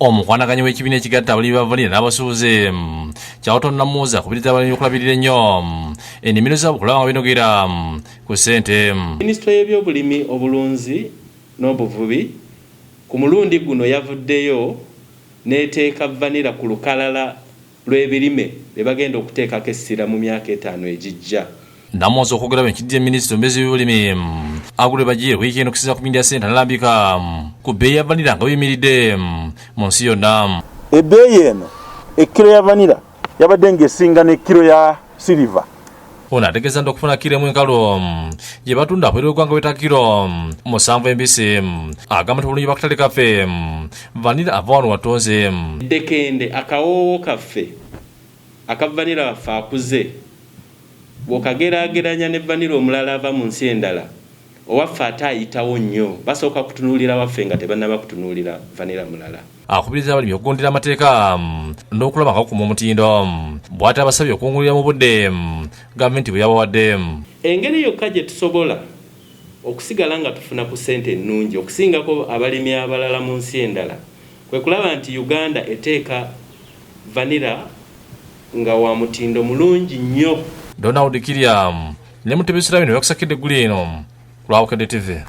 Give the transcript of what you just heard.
omukwanaganye w'ekibiina ekigatta abalimi ba vanilla n'abasuubuze Kyawutonda Muza akubiriza abalimi okulabirira ennyo ennimiro zaabwe okulaba nga binogera ku ssente. Minisitule y'ebyobulimi obulunzi n'obuvubi ku mulundi guno yavuddeyo n'eteeka vanilla ku lukalala lw'ebirime bye bagenda okuteekako essira mu myaka 5 egijja. Namuza okwogera bwenkidde minisitule omubeezi w'ebyobulimi agule bagiire wiiki eno okusinziira ku bindi ya ssente analambika ku bbeeyi ya vanilla nga buyimiridde mu nsi yonna. Ebbeeyi eno ekkiro ya vanilla yabadde ng'esinga n'ekkiro ya silver. Ono ategeeza nti okufuna kiro emu enkalu gye batunda bweru w'eggwanga weta kiro 7 embisi agamba nti bulungi bakatale kaffe vanilla ava wano watonze. Ddekende akawoowo kaffe aka vanilla waffe akuze bw'okageraageranya ne vanilla omulala ava mu nsi endala owaffe ate ayitawo nnyo basooka kutunuulira waffe nga tebannaba kutunuulira vanilla mulala. Akubiriza abalimi okugondera amateeka n'okulaba nga bakuma omutindo bw'ate abasabye okungulira mu budde gavumenti bwe yabawadde. Engeri yokka gye tusobola okusigala nga tufuna ku ssente ennungi okusingako abalimi abalala mu nsi endala kwe kulaba nti Uganda eteeka vanilla nga wa mutindo mulungi nnyo. Donald Kirya ne Mutebesera bino yakusakidde eggulu eno ku Lwabukedde TV.